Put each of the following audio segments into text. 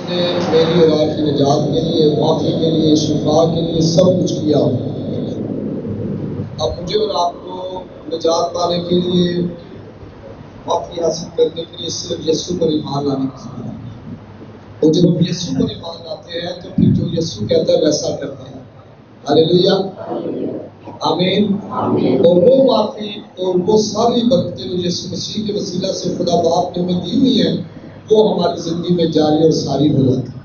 نے میری اور آپ کی نجات کے لیے، معافی کے لیے، شفا کے لیے سب کچھ کیا۔ اب مجھے اور آپ کو نجات پانے کے لیے، معافی حاصل کرنے کے لیے صرف یسوع پر ایمان لانے کی ضرورت ہے۔ اور جب ہم یسوع پر ایمان لاتے ہیں تو پھر جو یسوع کہتا ہے ویسا کرتے ہیں۔ ہاللیلویا، آمین۔ اور وہ معافی اور وہ ساری برکتیں جو یسوع مسیح کے وسیلہ سے خدا باپ نے ہمیں دی ہوئی ہیں، وہ ہماری زندگی میں جاری اور ساری ہو جاتی ہے۔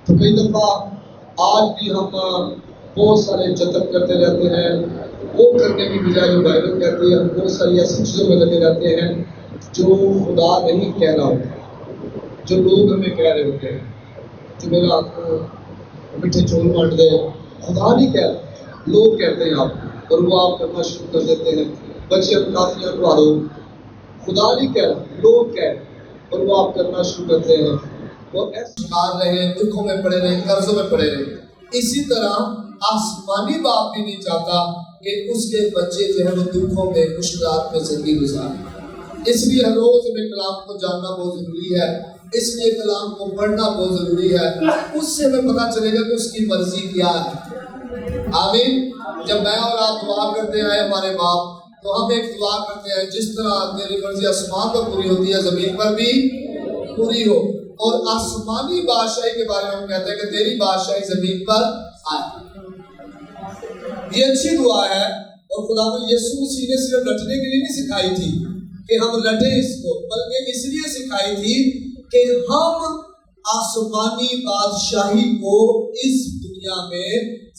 تو کئی دفعہ آج بھی ہم بہت سارے جتن کرتے رہتے ہیں، وہ کرنے کی بجائے جو بائبل کہتی ہے، ہم بہت ساری ایسی چیزوں میں لگے رہتے ہیں جو خدا نہیں کہہ رہا ہوتا، جو لوگ ہمیں کہہ رہے ہوتے ہیں، جو میرا آپ کو میٹھے چول بانٹ دے، خدا نہیں کہہ رہا، لوگ کہتے ہیں آپ، اور وہ آپ کرنا شروع کر دیتے ہیں۔ بچے ہم کافی پڑھا دو، خدا نہیں کہہ رہا، لوگ کہہ رہے، اور وہ آپ کرنا شروع کرتے ہیں۔ وہ ایسے مار رہے ہیں، دکھوں میں پڑے رہے، قرضوں میں پڑے رہے۔ اسی طرح آسمانی باپ بھی نہیں چاہتا کہ اس کے بچے جو ہیں وہ دکھوں میں، مشکلات میں زندگی گزاریں۔ اس لیے ہر روز ہمیں کلام کو جاننا بہت ضروری ہے، اس لیے کلام کو پڑھنا بہت ضروری ہے۔ اس سے ہمیں پتہ چلے گا کہ اس کی مرضی کیا ہے۔ آمین۔ جب میں اور آپ دعا کرتے ہیں ہمارے باپ، تو ہم ایک دعا کرتے ہیں، جس طرح تیری مرضی آسمان پر پوری ہوتی ہے، زمین پر بھی پوری ہو۔ اور آسمانی بادشاہی کے بارے میں ہم کہتے ہیں کہ تیری بادشاہی زمین پر آئے۔ یہ اچھی دعا ہے، اور خدا نے یسوع مسیح نے صرف لٹنے کے لیے نہیں سکھائی تھی کہ ہم لٹیں اس کو، بلکہ اس لیے سکھائی تھی کہ ہم آسمانی بادشاہی کو اس دنیا میں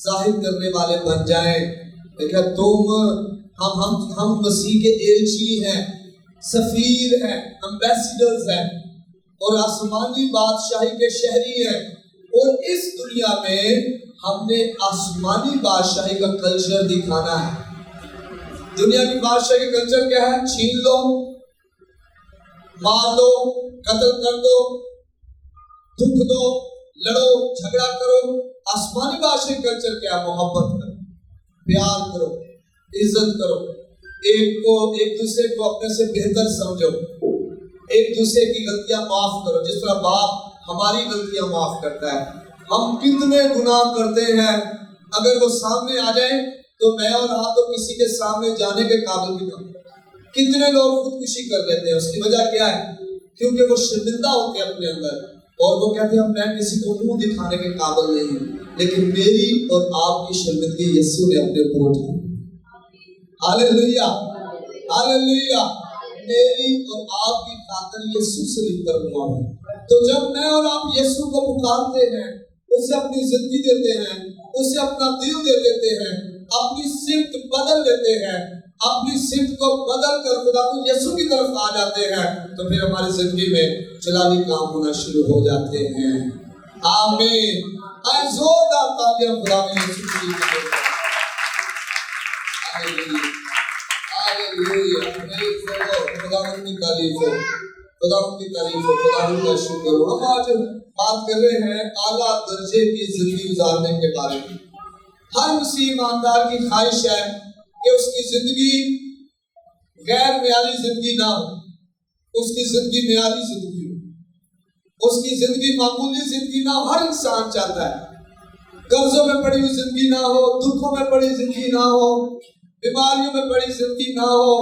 ظاہر کرنے والے بن جائیں۔ لیکن ہم مسیح کے ایلچی ہیں، سفیر ہیں، امبیسڈرز ہیں، اور آسمانی بادشاہی کے شہری ہیں، اور اس دنیا میں ہم نے آسمانی بادشاہی کا کلچر دکھانا ہے۔ دنیا کی بادشاہی کا کلچر کیا ہے؟ چھین لو، مار دو، قتل کر دو، دکھ دو، لڑو، جھگڑا کرو۔ آسمانی بادشاہی کا کلچر کیا ہے؟ محبت کرو، پیار کرو، عزت کرو، ایک دوسرے کو اپنے سے بہتر سمجھو، ایک دوسرے کی غلطیاں معاف کرو، جس طرح باپ ہماری غلطیاں معاف کرتا ہے۔ ہم کتنے گناہ کرتے ہیں، اگر وہ سامنے آ جائیں تو میں اور آپ تو کسی کے سامنے جانے کے قابل بھی نہیں۔ کتنے لوگ خودکشی کر لیتے ہیں، اس کی وجہ کیا ہے؟ کیونکہ وہ شرمندہ ہوتے ہیں اپنے اندر، اور وہ کہتے ہیں میں کسی کو منہ دکھانے کے قابل نہیں ہوں۔ لیکن میری اور آپ کی شرمندگی یسوع نے اپنے اوپر اٹھائی۔ ہاللیلویا، ہاللیلویا۔ میری اور آپ کی خاطر یسوع سے نکل ہوا ہے۔ تو جب میں اور آپ یسوع کو پکارتے ہیں، اسے اپنی زندگی دیتے ہیں، اسے اپنا دل دے دیتے ہیں، اپنی سمت بدل دیتے ہیں، اپنی سمت کو بدل کر خدا کو یسوع کی طرف آ جاتے ہیں، تو پھر ہماری زندگی میں جلالی کام ہونا شروع ہو جاتے ہیں۔ آمین۔ آئے زوردار تالیاں خدا میں یسوع کی طرف۔ خدا کی تعریف ہو، خدا کی تعریف ہو، خدا کا شکر ہو۔ ہم آج بات کر رہے ہیں اعلیٰ درجے کی زندگی گزارنے کے بارے میں۔ ہر مسیح ایماندار کی خواہش ہے کہ اس کی زندگی غیر معیاری زندگی نہ ہو، اس کی زندگی معیاری زندگی ہو، اس کی زندگی معمولی زندگی نہ ہو۔ ہر انسان چاہتا ہے قرضوں میں پڑی ہوئی زندگی نہ ہو، دکھوں میں پڑی زندگی نہ ہو، بیماریوں میں پڑی زندگی نہ ہو۔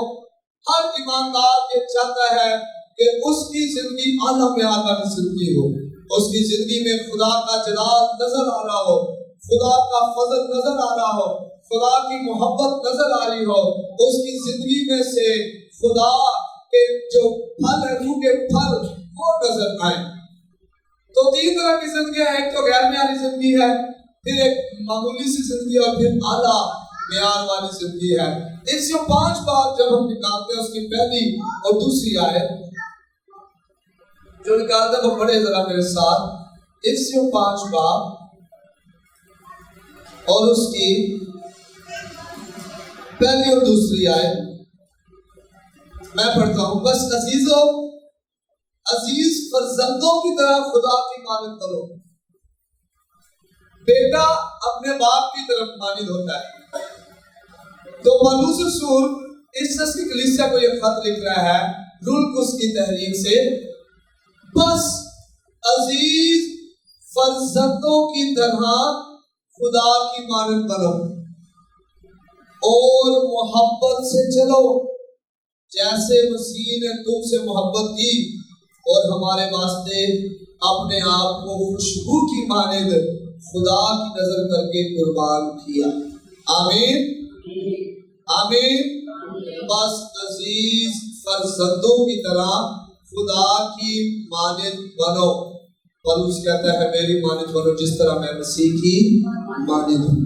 ہر ایماندار یہ چاہتا ہے کہ اس کی زندگی اعلیٰ معیار والی زندگی ہو، اس کی زندگی میں خدا کا جلال نظر آ رہا ہو، خدا کا فضل نظر آ رہا ہو، خدا کی محبت نظر آ رہی ہو، اس کی زندگی میں سے خدا کے جو پھل ہے، روح کے پھل وہ نظر آئے۔ تو تین طرح کی زندگی ہے، ایک تو غیر معیاری زندگی ہے، پھر ایک معمولی سی زندگی، اور پھر اعلیٰ معیار والی زندگی ہے۔ اس سے 5 بات جب ہم نکالتے ہیں، اس کی پہلی اور دوسری آیت جو نکالتے ہیں وہ پڑھے ذرا میرے ساتھ۔ اس سے 5 بات اور اس کی پہلی اور دوسری آیت میں پڑھتا ہوں۔ بس عزیزو، عزیز فرزندوں کی طرح خدا کی مانند کرو۔ بیٹا اپنے باپ کی طرف مانند ہوتا ہے۔ تو پولس رسول افسس کی کلیسیا کو یہ خط لکھ رہا ہے روح القدس کی تحریک سے۔ بس عزیز فرزندوں کی طرح خدا کی مانند بنو اور محبت سے چلو جیسے مسیح نے تم سے محبت کی اور ہمارے واسطے اپنے آپ کو خوشبو کی مانند خدا کی نظر کر کے قربان کیا۔ آمین آمین۔ بس عزیز فرزندوں کی طرح خدا کی مانند بنو۔ پولس کہتا ہے میری مانند بنو جس طرح میں مسیح کی مانند ہوں۔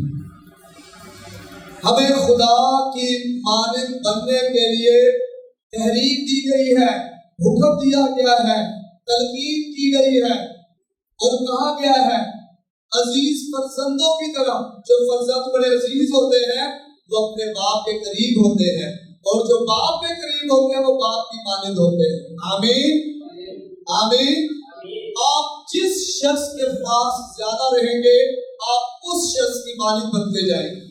ہمیں خدا کی مانند بننے کے لیے تحریک دی گئی ہے، حکم دیا گیا ہے، تلقین کی گئی ہے اور کہا گیا ہے عزیز فرزندوں کی طرح۔ جو فرزند بڑے عزیز ہوتے ہیں وہ اپنے باپ کے قریب ہوتے ہیں اور جو باپ کے قریب ہوتے ہیں وہ باپ کی مانند ہوتے ہیں۔ آمین آمین۔ آپ جس شخص کے پاس زیادہ رہیں گے آپ اس شخص کی مانند بنتے جائیں گے۔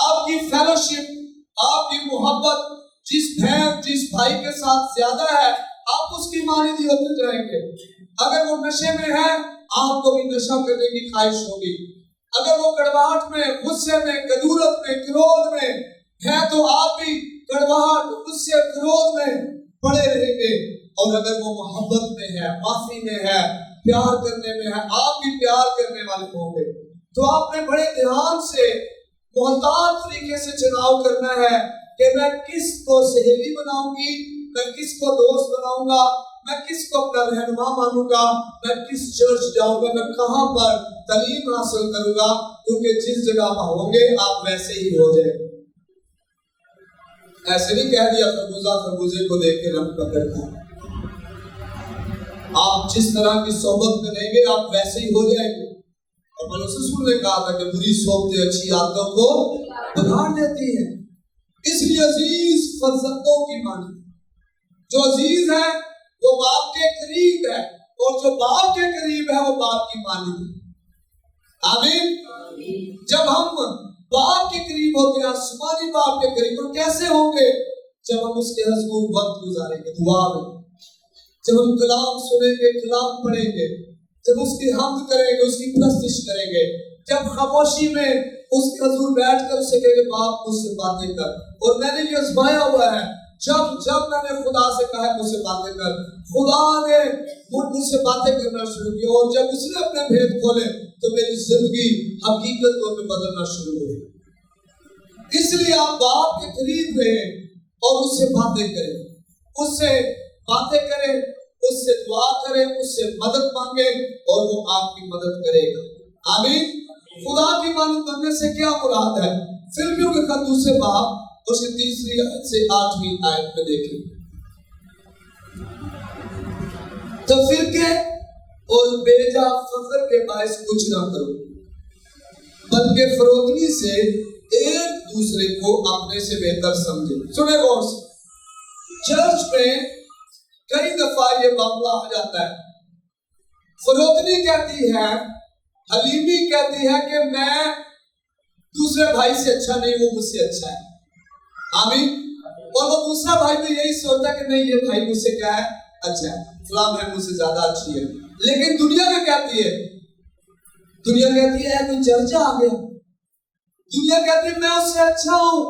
آپ کی فیلوشپ، آپ کی محبت جس بہن جس بھائی کے ساتھ زیادہ ہے آپ اس کی مانند ہی ہوتے جائیں گے۔ اگر وہ نشے میں ہے آپ کو بھی نشہ کرنے کی خواہش ہوگی۔ اگر وہ کڑواہٹ میں، غصے میں، کدورت میں، کرودھ میں ہے تو آپ بھی کڑواہٹ، غصے، کرودھ میں پڑے رہیں گے۔ اور اگر وہ محبت میں ہے، معافی میں ہے، پیار کرنے میں ہے، آپ بھی پیار کرنے والے ہوں گے۔ تو آپ نے بڑے دھیان سے محتاط طریقے سے چناؤ کرنا ہے کہ میں کس کو سہیلی بناؤں گی، میں کس کو دوست بناؤں گا، میں کس کو اپنا رہنما مانوں گا، میں کس چرچ جاؤں گا، میں کہاں پر تعلیم حاصل کروں گا، کیونکہ جس جگہ پر ہوں گے آپ ویسے ہی ہو جائیں۔ ایسے نہیں کہہ دیا خربوزہ خربوزے کو دیکھ کے رنگ پکڑتا۔ آپ جس طرح کی صحبت میں رہیں گے آپ ویسے ہی ہو جائیں گے۔ اور پولس رسول نے کہا تھا کہ بری صحبتیں اچھی عادتوں کو بگاڑ دیتی ہیں۔ اس لیے عزیز فرزندوں کی مانند، جو عزیز ہے وہ باپ کے قریب ہے اور جو باپ کے قریب ہے وہ باپ کی مانند ہے۔ آمین۔ جب ہم باپ کے قریب ہوتے ہیں، آسمانی باپ کے قریب، تو کیسے ہوں گے؟ جب ہم اس کے حضور وقت گزاریں گے دعا میں، جب ہم کلام سنیں گے، کلام پڑھیں گے، جب اس کی حمد کریں گے، اس کی پرستش کریں گے، جب خاموشی میں اس کے حضور بیٹھ کر اسے کہیں گے باپ مجھ سے باتیں کر۔ اور میں نے یہ آزمایا ہوا ہے، جب میں نے خدا سے کہا ہے مجھ سے باتیں کر، خدا نے مجھ سے باتیں کرنا شروع کی، اور جب اس نے اپنے بھید کھولے تو میری زندگی حقیقت کو بدلنا شروع ہوئی۔ اس لیے آپ باپ کے قریب رہیں اور اس سے باتیں کریں، اس سے باتیں کریں، اس سے دعا کریں، اس سے مدد مانگیں اور وہ آپ کی مدد کرے گا۔ آمین۔ خدا کی مانند بننے سے کیا مراد ہے؟ فلپیوں کے خط دوسرے باب اس کی 3 آیت سے 8 آیت میں دیکھیں۔ تو فرقے اور بیجا فخر کے باعث کچھ نہ کرو، بلکہ فروتنی سے ایک دوسرے کو اپنے سے بہتر سمجھے۔ سنیں غور سے، چرچ میں کئی دفعہ یہ معاملہ آ جاتا ہے۔ فروتنی کہتی ہے، حلیمی کہتی ہے کہ میں دوسرے بھائی سے اچھا نہیں، وہ مجھ سے اچھا ہے۔ آمین۔ اور وہ دوسرا بھائی بھی یہی سوچتا کہ نہیں یہ بھائی مجھ سے کیا ہے؟ اچھا ہے، فلاں بہن مجھ سے زیادہ اچھی ہے۔ لیکن دنیا میں کہتی ہے، دنیا کہتی ہے کوئی چرچا آ گیا، دنیا کہتی ہے میں اس سے اچھا ہوں۔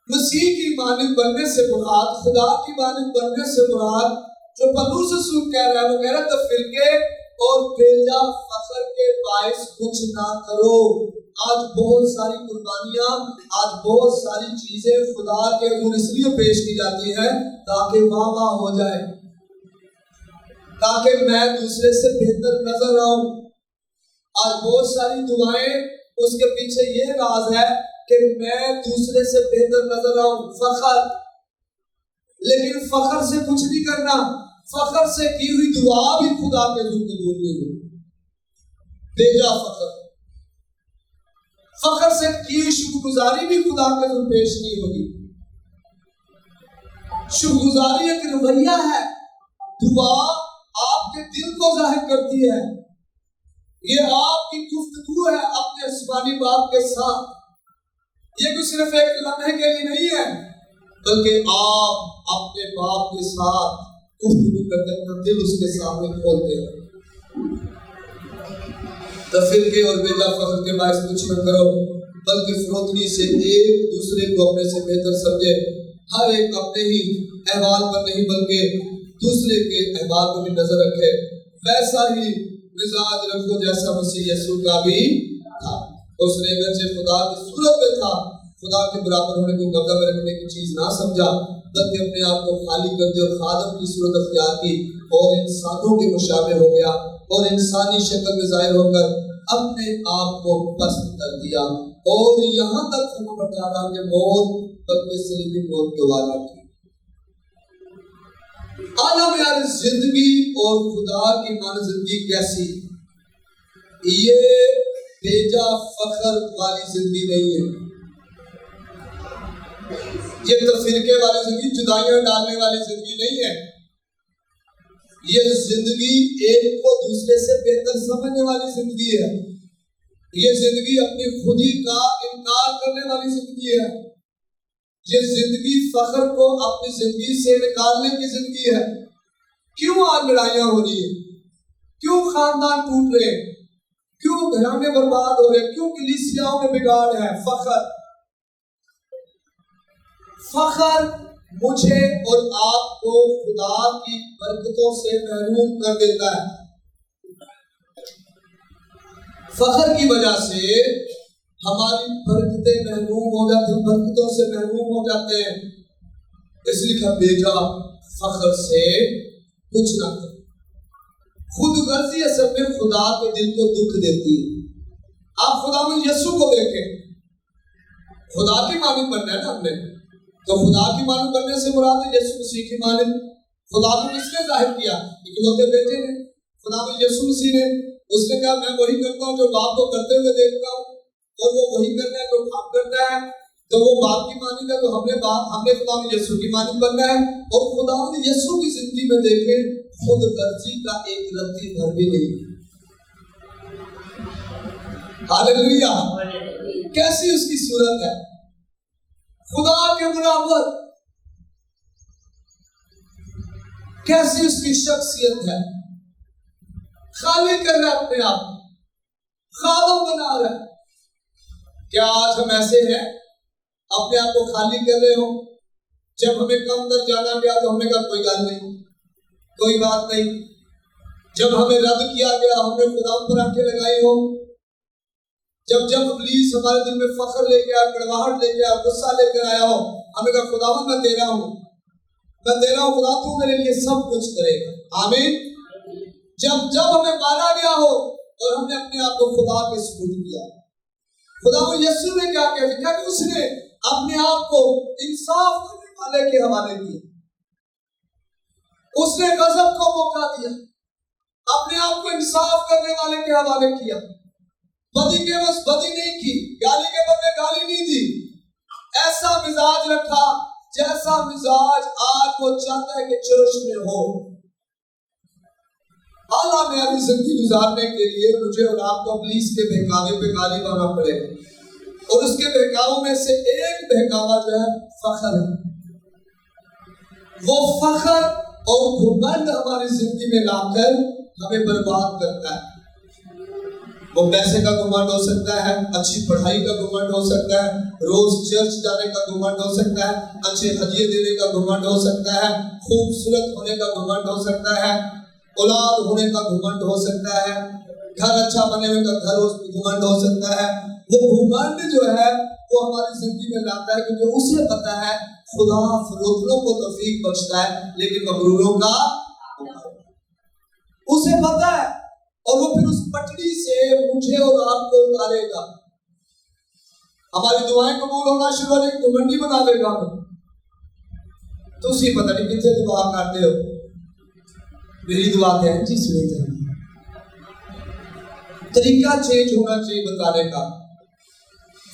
مسیح کی مانند بننے سے مراد، خدا کی مانند بننے سے مراد جو پولس رسول کہہ رہا ہے، وہ کہہ رہا ہے تو فرقے اور بیجا فخر کے باعث کچھ نہ کرو۔ آج بہت ساری قربانیاں، آج بہت ساری چیزیں خدا کے حضور اس لیے پیش کی جاتی ہیں تاکہ واہ واہ ہو جائے، تاکہ میں دوسرے سے بہتر نظر آؤں۔ آج بہت ساری دعائیں، اس کے پیچھے یہ راز ہے کہ میں دوسرے سے بہتر نظر آؤں، فخر۔ لیکن فخر سے کچھ نہیں کرنا، فخر سے کی ہوئی دعا بھی خدا کے حضور قبول نہیں ہوگی۔ بیجا فخر، فخر سے کی ہوئی شکر گزاری بھی خدا کے حضور پیش نہیں ہوگی۔ شکر گزاری ایک رویہ ہے، دعا آپ کے دل کو ظاہر کرتی ہے، یہ آپ کی گفتگو ہے اپنے آسمانی باپ کے ساتھ۔ یہ کوئی صرف ایک لمحے کے لیے نہیں ہے، بلکہ آپ اپنے باپ کے ساتھ گفتگو کرتے ہیں، اپنا دل اس کے سامنے کھولتے ہیں۔ تفرقے اور بیجا فخر کے باعث کچھ نہ کرو، بلکہ فروتنی سے ایک دوسرے کو اپنے سے بہتر سمجھے۔ ہر ایک اپنے ہی احوال پر نہیں بلکہ دوسرے کے احوال پر بھی نظر رکھے۔ ویسا ہی مزاج رکھو جیسا مسیح یسوع کا بھی تھا۔ اس نے اگرچہ خدا کی صورت میں تھا، خدا کے برابر ہونے کو قبضہ میں رکھنے کی چیز نہ سمجھا، بلکہ اپنے آپ کو خالی کر دیا اور خادم کی صورت اختیار کی اور انسانوں کے مشابہ ہو گیا اور انسانی شکل میں ظاہر ہو کر اپنے آپ کو پست کر دیا اور یہاں تک حکم ڈالا کہ موت بلکہ صلیبی موت کے وعدہ کی۔ اعلیٰ معیار زندگی اور خدا کی معنی زندگی کیسی؟ یہ بیجا فخر والی زندگی نہیں ہے، یہ تفرقے والی زندگی، جدائیاں ڈالنے والی زندگی نہیں ہے۔ یہ زندگی ایک کو دوسرے سے بہتر سمجھنے والی زندگی ہے۔ یہ زندگی اپنی خودی کا انکار کرنے والی زندگی ہے۔ یہ زندگی فخر کو اپنی زندگی سے نکالنے کی زندگی ہے۔ کیوں آج لڑائیاں ہو رہی ہیں؟ کیوں خاندان ٹوٹ رہے ہیں؟ کیوں گھرانے برباد ہو رہے ہیں؟ کیوں کلیسیاؤں میں بگاڑ ہے؟ فخر مجھے اور آپ کو خدا کی برکتوں سے محروم کر دیتا ہے۔ فخر کی وجہ سے ہماری برکتیں محروم ہو جاتی ہیں، برکتوں سے محروم ہو جاتے ہیں۔ اس لیے کہ بیجا فخر سے کچھ نہ کریں۔ خود غرضی اصل میں خدا کے دل کو دکھ دیتی ہے۔ آپ خدا میں یسوع کو دیکھیں، خدا کی مانند بننا ہے نا ہم نے، تو خدا کی مانند بننے سے مراد ہے یسوع مسیح کی مانند۔ خدا کو کس نے ظاہر کیا؟ اکلوتے بیٹے نے، خدا میں یسوع مسیح نے۔ اس نے کہا میں وہی کرتا ہوں جو باپ کو کرتے ہوئے دیکھتا ہوں، اور وہ وہی کرنا ہے جو باپ کرتا ہے۔ تو وہ باپ کی مانند ہے، تو ہم نے خدا میں یسوع کی مانند بننا ہے۔ اور خدا نے یسوع کی زندگی میں دیکھے خود غرضی کا ایک رتی بھر بھی نہیں۔ ہاللیلویہ! کیسی اس کی صورت ہے، خدا کے برابر، کیسی اس کی شخصیت ہے۔ خالی کر رہا ہے اپنے آپ، خادم بنا رہا ہے۔ کیا آج ہم ایسے ہیں اپنے آپ کو خالی کر رہے ہو؟ جب ہمیں کم کر جانا گیا تو ہم نے کہا کوئی گل نہیں، کوئی بات نہیں۔ جب ہمیں رد کیا گیا ہم نے خدا پر آنکھیں لگائی ہو۔ جب ابلیس ہمارے دل میں فخر لے کے آیا، کڑواہٹ لے کے آیا، غصہ لے کر آیا ہو، ہمیں کہا خدا میں تیرا ہوں، میں تیرا ہوں، خدا تو میرے لیے سب کچھ کرے گا۔ آمین۔ جب ہمیں مارا گیا ہو اور ہم نے اپنے آپ کو خدا کے سپرد کیا، خدا وہ یسوع نے کیا کہا کہ اس نے اپنے آپ کو انصاف کرنے والے کے حوالے کیا۔ اس نے غضب کو موقع دیا، اپنے آپ کو انصاف کرنے والے کے حوالے کیا۔ بدی کے بس بدی نہیں کی، گالی کے بدلے گالی نہیں دی، ایسا مزاج رکھا جیسا مزاج آج وہ چاہتا ہے کہ چرچ میں ہو۔ اعلیٰ معیاری زندگی گزارنے کے لیے مجھے اور آپ کو ابلیس کے بہکاوے پہ غالب آنا پڑے، اور اس کے بہکاووں میں سے ایک بہکاوا جو ہے فخر ہے۔ وہ فخر اور گھمنڈ ہماری زندگی میں لا کر ہمیں برباد کرتا ہے۔ وہ پیسے کا گھمنڈ ہو سکتا ہے، اچھی پڑھائی کا گھمنڈ ہو سکتا ہے، روز چرچ جانے کا گھمنڈ ہو سکتا ہے، اچھے ہدیے دینے کا گھمنڈ ہو سکتا ہے، خوبصورت ہونے کا گھمنڈ ہو سکتا ہے، اولاد ہونے کا گھمنڈ ہو سکتا ہے، گھر اچھا بنے ہوئے کا گھر گھمنڈ ہو سکتا ہے۔ وہ گھمنڈ جو ہے وہ ہماری زندگی میں لاتا ہے کیونکہ اسے پتا ہے خدا فروتنوں کو توفیق بخشتا ہے لیکن مغروروں کا اسے پتا ہے، اور وہ پھر اس پٹڑی سے مجھے اور آپ کو اتارے گا۔ ہماری دعائیں قبول ہونا شروع ہو جائے، گھمنڈی بنا دے گا ہمیں۔ تو اسی پتہ نہیں کتنے دعا کرتے ہو، میری دعا ہے جس میں طریقہ چینج ہونا چاہیے بتانے کا،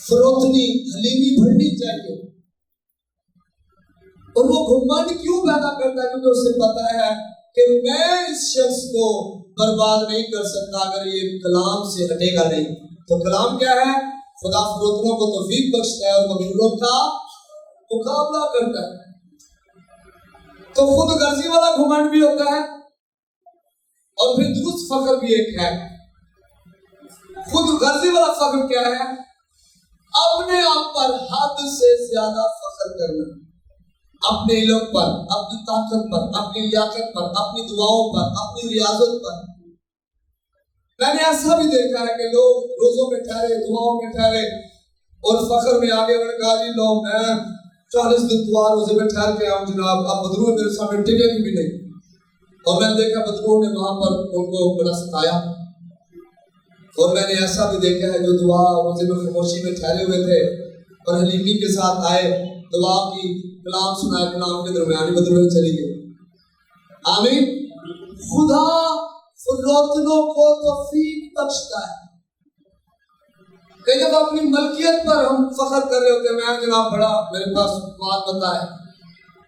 فروتنی حلیمی بڑھنی چاہیے۔ اور وہ گھمنڈ کیوں پیدا کرتا ہے؟ کیونکہ اسے پتا ہے کہ میں اس شخص کو برباد نہیں کر سکتا اگر یہ کلام سے ہٹے گا نہیں۔ تو کلام کیا ہے؟ خدا فروتنوں کو توفیق بخشتا ہے اور مغروروں کا مقابلہ کرتا ہے۔ تو خود غرضی والا گھمنڈ بھی ہوتا ہے اور پھر درست فخر بھی ایک ہے. خود غرضی والا فخر کیا ہے؟ اپنے آپ پر حد سے زیادہ فخر کرنا، اپنے علم پر، اپنی طاقت پر، اپنی لیاقت پر، اپنی دعاؤں پر، اپنی ریاضت پر. میں نے ایسا بھی دیکھا ہے کہ لوگ روزوں میں ٹھہرے، دعاؤں میں ٹھہرے اور فخر میں آگے انہوں نے کہا جی لوگ میں 40 دن دعا روزے میں ٹھہر کے آؤں جناب، اب بدرو میرے سامنے ٹکے بھی نہیں. اور میں نے دیکھا بدرو نے وہاں پر ان کو بڑا ستایا. اور میں نے ایسا بھی دیکھا ہے جو دعا روزے میں خاموشی میں ٹھہرے ہوئے تھے اور حلیمی کے ساتھ آئے، دعا کی، کلام سنایا، کلام کے درمیانی بدرو میں چلی گئی. آمین. خدا فروتنوں کو توفیق بخشتا ہے. کہ جب اپنی ملکیت پر ہم فخر کر رہے ہوتے ہیں، میں جناب بڑا میرے پاس بات بتائے،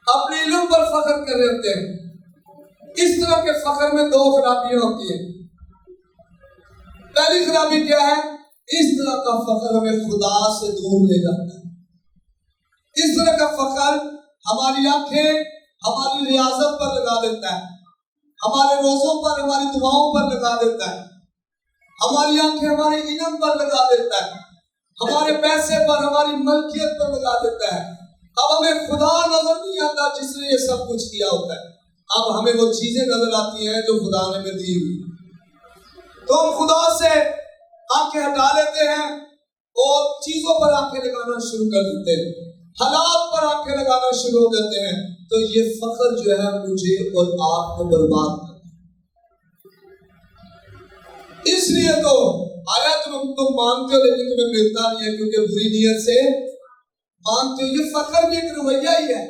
اپنے علم پر فخر کر رہے ہوتے ہیں. اس طرح کے فخر میں 2 خرابیاں ہوتی ہیں. پہلی خرابی کیا ہے؟ اس طرح کا فخر ہمیں خدا سے دور لے جاتا ہے. اس طرح کا فخر ہماری آنکھیں ہماری ریاضت پر لگا دیتا ہے، ہمارے روزوں پر، ہماری دعاؤں پر لگا دیتا ہے، ہماری آنکھیں ہمارے علم پر لگا دیتا ہے، ہمارے پیسے پر، ہماری ملکیت پر لگا دیتا ہے. اب ہمیں خدا نظر نہیں آتا جس نے یہ سب کچھ کیا ہوتا ہے. اب ہمیں وہ چیزیں نظر آتی ہیں جو خدا نے ہمیں دی ہوئی. تو ہم خدا سے آنکھیں ہٹا لیتے ہیں اور چیزوں پر آنکھیں لگانا شروع کر دیتے ہیں، حالات پر آنکھیں لگانا شروع ہو دیتے ہیں. تو یہ فخر جو ہے مجھے اور آپ کو برباد کرتا ہے. اس لیے تو آیا تم مانگتے ہو لیکن تمہیں ملتا نہیں ہے کیونکہ بری نیت سے مانگتے ہو. یہ فخر بھی ایک رویہ ہی ہے.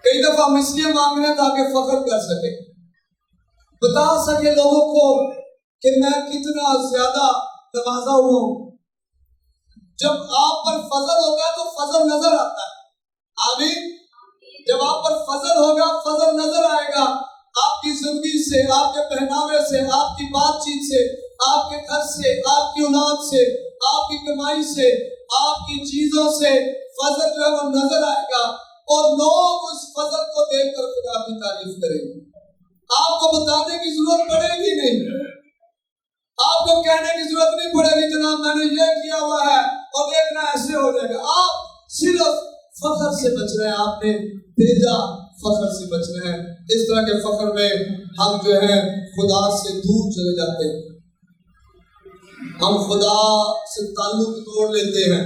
کئی دفعہ ہم اس لیے مانگ رہے ہیں تاکہ فخر کر سکے، بتا سکے لوگوں کو کہ میں کتنا زیادہ نوازا ہوا ہوں. جب آپ پر فضل ہوگا تو فضل نظر آتا ہے. آمین. جب آپ پر فضل ہوگا فضل نظر آئے گا. آپ کی زندگی سے، آپ کے پہناوے سے، آپ کی بات چیت سے، آپ کے گھر سے، آپ کی اولاد سے، آپ کی کمائی سے، آپ کی چیزوں سے فضل جو ہے وہ نظر آئے گا اور لوگ اس فضل کو دیکھ کر خدا کی تعریف کریں گے. آپ کو بتانے کی ضرورت پڑے گی نہیں، آپ کو کہنے کی ضرورت نہیں پڑے گی جناب میں نے یہ کیا ہوا ہے اور دیکھنا ایسے ہو جائے گا. آپ صرف فخر سے بچ رہے ہیں، آپ نے بھیجا فخر سے بچ رہے ہیں. اس طرح کے فخر میں ہم جو ہے خدا سے دور چلے جاتے ہیں، ہم خدا سے تعلق توڑ لیتے ہیں.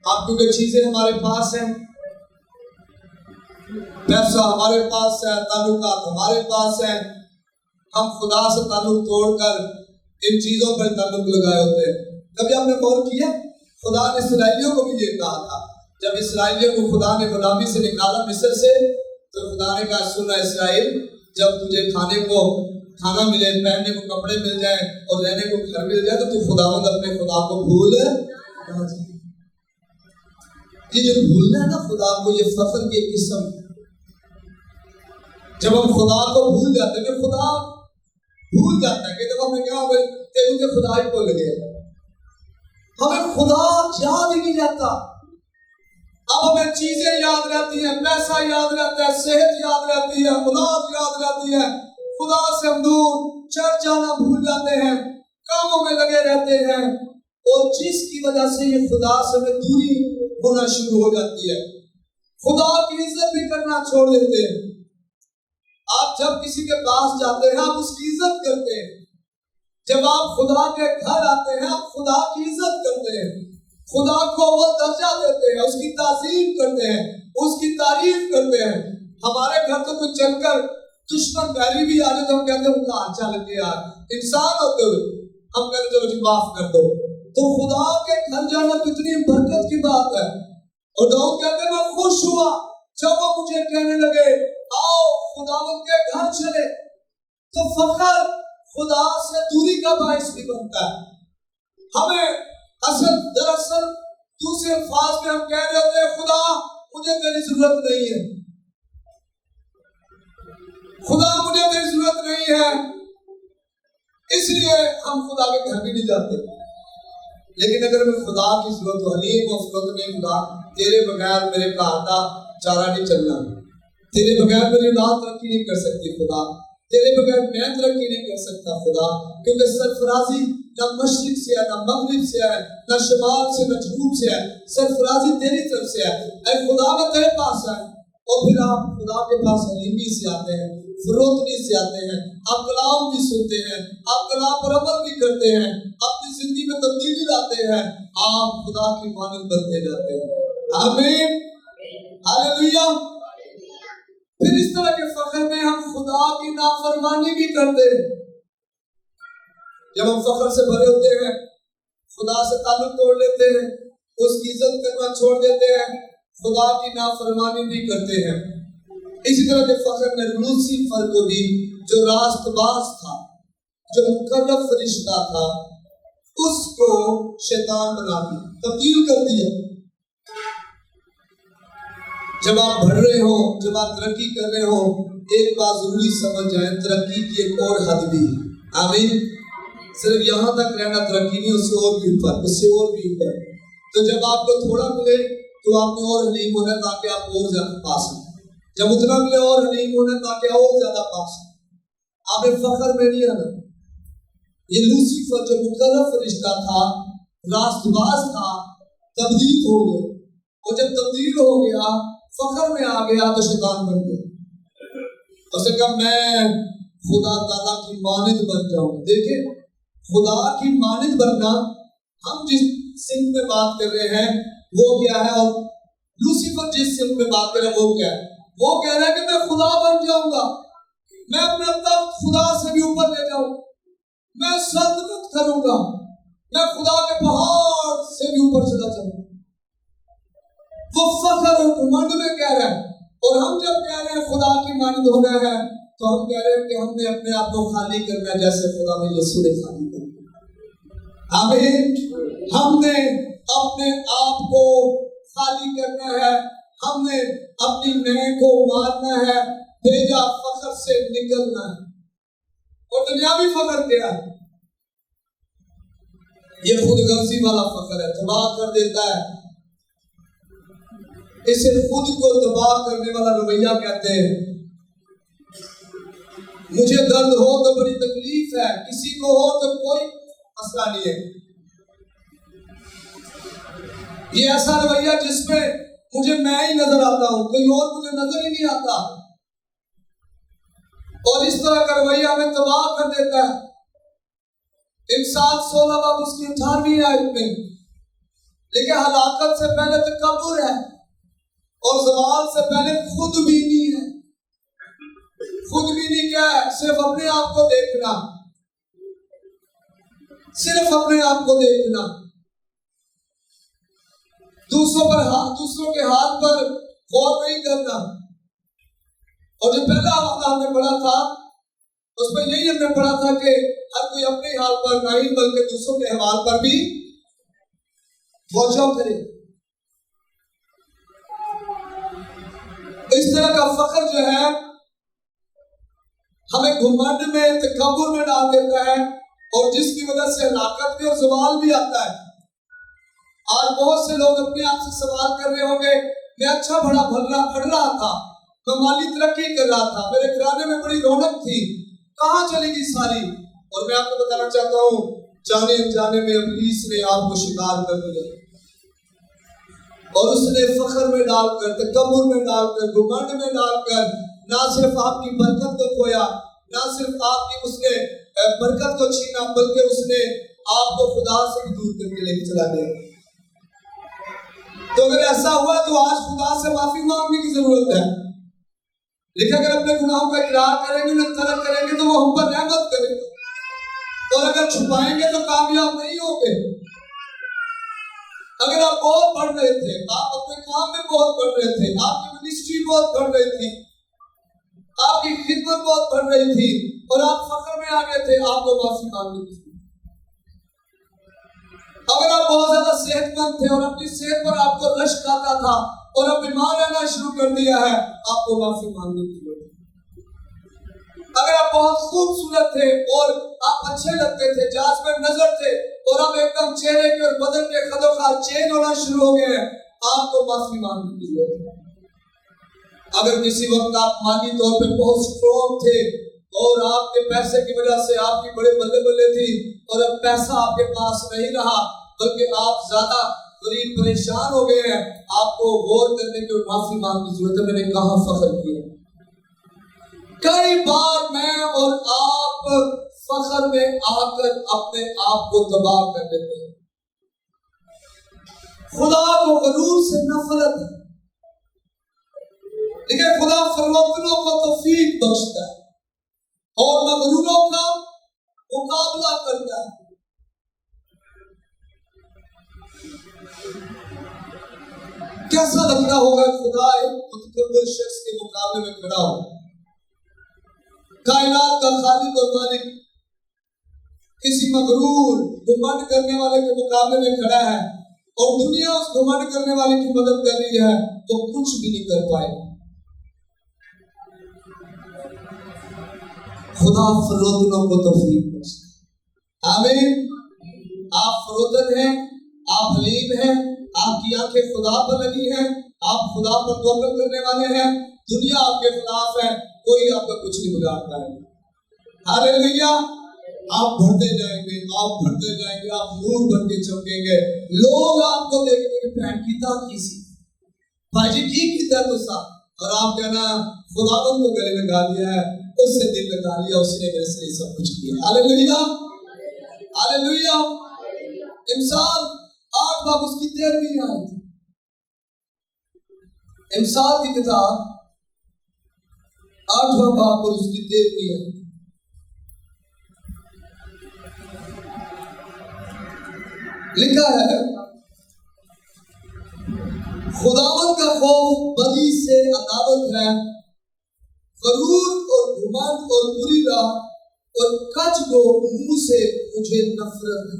آپ کیونکہ چیزیں ہمارے پاس ہیں، پیسہ ہمارے پاس ہے، تعلقات ہمارے پاس ہیں، ہم خدا سے تعلق توڑ کر ان چیزوں پر تعلق لگائے ہوتے ہیں. کبھی ہم نے غور کیا خدا نے اسرائیلیوں کو بھی یہ کہا تھا جب اسرائیلیوں کو خدا نے غلامی سے نکالا مصر سے، تو خدا نے کہا سنا اسرائیل، جب تجھے کھانے کو کھانا ملے، پہننے کو کپڑے مل جائیں اور رہنے کو گھر مل جائے تو خداوند اپنے خدا کو بھول نہ جائے. یہ جو بھولنا ہے نا خدا کو، یہ فخر کی ایک قسم. جب ہم خدا کو بھول جاتے ہیں، خدا بھول جاتا ہے کہ جب ہمیں کیا ہوگا تیرے کے خدا ہی بھول گئے، ہمیں خدا یاد ہی نہیں رہتا. اب ہمیں چیزیں یاد رہتی ہیں، پیسہ یاد رہتا ہے، صحت یاد رہتی ہے، اولاد یاد رہتی ہے. خدا سے ہم دور، چرچ جانا بھول جاتے ہیں، کاموں میں لگے رہتے ہیں اور جس کی وجہ سے یہ خدا سے ہمیں دوری ہونا شروع ہو جاتی ہے. خدا کی عزت بھی کرنا چھوڑ دیتے ہیں. آپ جب کسی کے پاس جاتے ہیں آپ اس کی عزت کرتے ہیں. جب آپ خدا کے گھر آتے ہیں آپ خدا کی عزت کرتے ہیں، خدا کو وہ درجہ دیتے ہیں، اس کی تعظیم کرتے ہیں، اس کی تعریف کرتے ہیں. ہمارے گھر تو کچھ چل کر دشمن بیری بھی آ جائے تو ہم کہتے ہیں کہاں اچھا لگے یار، انسان ہوتے ہوئے ہم کہتے ہیں چلو جی معاف کر دو. تو خدا کے گھر جانا کتنی برکت کی بات ہے. اور داؤد کہتے ہیں میں خوش ہوا جب وہ مجھے کہنے لگے آؤ خداوند کے گھر چلے. تو فخر خدا سے دوری کا باعث بھی بنتا ہے. ہمیں دراصل دوسرے الفاظ میں ہم کہہ رہے ہوتے ہیں خدا مجھے تیری ضرورت نہیں ہے، خدا مجھے تیری ضرورت نہیں ہے، اس لیے ہم خدا کے گھر بھی نہیں جاتے. لیکن اگر ہمیں خدا کی ضرورت ہو، حلیم و فضل میں خدا تیرے بغیر میرے گھر کا چارہ نہیں چلنا. تیرے بغیر میری اولاد ترقی نہیں کر سکتی خدا، تیرے بغیر میں ترقی نہیں کر سکتا خدا، کیونکہ سرفرازی نہ مشرق سے ہے، نہ مغرب سے ہے، نہ شمال سے، نہ جنوب سے ہے، سرفرازی تیری طرف سے ہے۔ اے خدا میں تیرے پاس ہے، اور پھر آپ خدا کے پاس حلیمی سے آتے ہیں، فروتنی سے آتے ہیں، آپ کلام بھی سنتے ہیں، آپ کلام پر عمل بھی کرتے ہیں، اپنی زندگی میں تبدیلی لاتے ہیں، آپ خدا کی مانند بنتے جاتے ہیں۔ آمین، ہاللویہ۔ پھر اس طرح کے فخر میں ہم خدا کی نافرمانی بھی کرتے ہیں۔ جب ہم فخر سے بھرے ہوتے ہیں، خدا سے تعلق توڑ لیتے ہیں، اس کی عزت کرنا چھوڑ دیتے ہیں، خدا کی نافرمانی بھی کرتے ہیں۔ اسی طرح کے فخر میں لوسیفر کو بھی، جو راست باز تھا، جو مقرب فرشتہ تھا، اس کو شیطان بنا دیا، تبدیل کر دیا۔ جب آپ بڑھ رہے ہو، جب آپ ترقی کر رہے ہو، ایک بات ضروری سمجھ جائیں، ترقی کی ایک اور حد بھی ہے۔ آمین۔ صرف یہاں تک رہنا ترقی نہیں، اس سے اور بھی اوپر، اس سے اور بھی اوپر۔ تو جب آپ کو تھوڑا ملے تو آپ نے اور حلیم ہونا تاکہ آپ اور زیادہ پا سکیں، جب اتنا ملے اور حلیم ہونا تاکہ اور زیادہ پا سکیں۔ آپ فخر میں نہیں آنا۔ یہ لوسیفر جو مقرب فرشتہ تھا، راست باز تھا، تبدیل ہو گیا، اور جب تبدیل ہو گیا، فخر میں آ گیا تو شیطان بن گیا۔ اس نے کہا میں خدا تعالیٰ کی مانند بن جاؤں۔ دیکھیں، خدا کی مانند بننا، ہم جس سمت میں بات کر رہے ہیں وہ کیا ہے، اور لوسیفر جس سمت میں بات کر رہے ہیں وہ کیا ہے؟ وہ کہہ رہا ہے کہ میں خدا بن جاؤں گا، میں اپنا تخت خدا سے بھی اوپر لے جاؤں، میں سلطنت کروں گا، میں خدا کے پہاڑ سے بھی اوپر چلا جاؤں۔ وہ فخر اور گھمنڈ میں کہہ رہا ہے۔ اور ہم جب کہہ رہے ہیں خدا کی مانند ہونا ہے، تو ہم کہہ رہے ہیں کہ ہم نے اپنے آپ کو خالی کرنا ہے جیسے خدا نے یسوع نے خالی کرنا۔ آمین۔ ہم نے اپنے آپ کو خالی کرنا ہے، ہم نے اپنی میں کو مارنا ہے، بھیجا فخر سے نکلنا ہے۔ اور دنیاوی فخر کیا ہے؟ یہ خود غرضی والا فخر ہے، تباہ کر دیتا ہے۔ اسے خود کو تباہ کرنے والا رویہ کہتے ہیں۔ مجھے درد ہو تو بڑی تکلیف ہے، کسی کو ہو تو کوئی مسئلہ نہیں ہے۔ یہ ایسا رویہ جس میں مجھے میں ہی نظر آتا ہوں، کوئی اور مجھے نظر ہی نہیں آتا، اور اس طرح کا رویہ ہمیں تباہ کر دیتا ہے۔ انسان 16 باب اس کی 18ویں آیت میں، لیکن ہلاکت سے پہلے تکبر ہے، اور زوال سے پہلے خود بینی ہے۔ خود بینی کیا ہے؟ صرف اپنے آپ کو دیکھنا، صرف اپنے آپ کو دیکھنا، دوسروں کے حال پر غور نہیں کرنا۔ اور جو پہلا حوالہ ہم نے پڑھا تھا، اس میں یہی ہم نے پڑھا تھا کہ ہر کوئی اپنے حال پر نہیں بلکہ دوسروں کے حوال پر بھی توجہ کرے۔ اس طرح کا فخر جو ہے ہمیں گھمنڈ میں، تکبر میں ڈال دیتا ہے، اور جس کی وجہ سے ہلاکت بھی اور زوال بھی آتا ہے۔ آج بہت سے لوگ اپنے آپ سے سوال کر رہے ہوں گے، میں اچھا بڑا پڑھ رہا تھا، میں مالی ترقی کر رہا تھا، میرے گھرانے میں بڑی رونق تھی، کہاں چلی گئی ساری؟ اور میں آپ کو بتانا چاہتا ہوں، جانے انجانے میں ابلیس نے آپ کو شکار کر لیا، اور اس نے فخر میں ڈال کر، تکبر میں ڈال کر، گھمنڈ میں ڈال کر نہ صرف آپ کی برکت کو کھویا، نہ صرف آپ کی اس نے برکت کو چھینا، بلکہ اس نے آپ کو خدا سے بھی دور کر کے لے کے چلا گیا۔ تو اگر ایسا ہوا تو آج خدا سے معافی مانگنے کی ضرورت ہے، لیکن اگر اپنے گناہوں کا اقرار کریں گے، انہیں ترک کریں گے، تو وہ ہم پر رحمت کرے گا، اور اگر چھپائیں گے تو کامیاب نہیں ہوں گے۔ اگر آپ بہت پڑھ رہے تھے، آپ اپنے کام میں بہت پڑھ رہے تھے، آپ کی منسٹری بہت بڑھ رہی تھی، آپ کی خدمت بہت بڑھ رہی تھی، اور آپ فخر میں آ گئے تھے، آپ کو معافی مانگنی تھی۔ اگر آپ بہت زیادہ صحت مند تھے اور اپنی صحت پر آپ کو رشک آتا تھا اور اب بیمار رہنا شروع کر دیا ہے، آپ کو معافی مانگنی تھی۔ اگر آپ بہت خوبصورت تھے اور آپ اچھے لگتے تھے، جاذب نظر تھے، اور اب ایک دم چہرے کے اور بدن کے خدوخال چین ہونا شروع ہو گئے ہیں، آپ کو معافی مانگنے کی ضرورت ہے۔ اگر کسی وقت آپ مالی طور پہ بہت اسٹرانگ تھے اور آپ کے پیسے کی وجہ سے آپ کی بڑے بلے بلے تھی اور اب پیسہ آپ کے پاس نہیں رہا بلکہ آپ زیادہ غریب پریشان ہو گئے ہیں، آپ کو غور کرنے کی اور معافی مانگنے کی ضرورت ہے۔ میں نے کہاں فخر کیا؟ کئی بار میں اور آپ فخر میں آ کر اپنے آپ کو تباہ کر دیتے ہیں۔ خدا کو غرور سے نفرت ہے، لیکن خدا فروتنوں کو توفیق بخشتا ہے اور مغروروں کا مقابلہ کرتا ہے۔ کیسا لگتا ہوگا خدا ایک متکبر شخص کے مقابلے میں کھڑا ہو؟ کائنات کا خالق اور مالک کسی مغرور گھمنڈ کرنے والے کے مقابلے میں کھڑا ہے اور دنیا اس گھمنڈ کرنے والے کی مدد کر رہی ہے تو کچھ بھی نہیں کر پائے۔ خدا فروتنوں کو توفیق بخشے۔ آمین۔ آپ فروتن ہیں، آپ حلیم ہیں، آپ کی آنکھیں خدا پر لگی ہیں، آپ خدا پر توکل کرنے والے ہیں، دنیا آپ کے خلاف ہے، کوئی آپ کا کچھ نہیں بگاڑ پائے گا۔ ہاللیلویا۔ آپ بڑھتے جائیں گے، آپ بڑھتے جائیں گے، آپ نور بن کے چمکیں گے، لوگ آپ کو دیکھیں گے کہ بہن کیتا کیسی بھائی جی کی کیتا تو سا، اور آپ کہنا خداوند کو گلے لگا لیا ہے، اس سے دل لگا لیا، اس نے میرے سے سب کچھ کیا۔ ہاللیلویا، ہاللیلویا۔ امثال 8 باب اس کی 13ویں آیت، امثال کی کتاب 8واں باب اور اس کی 13ویں آیت۔ لکھا ہے خداوند کا خوف بدی سے عداوت ہے، غرور اور گھمنڈ اور بری راہ اور کج کو منہ سے مجھے نفرت ہے۔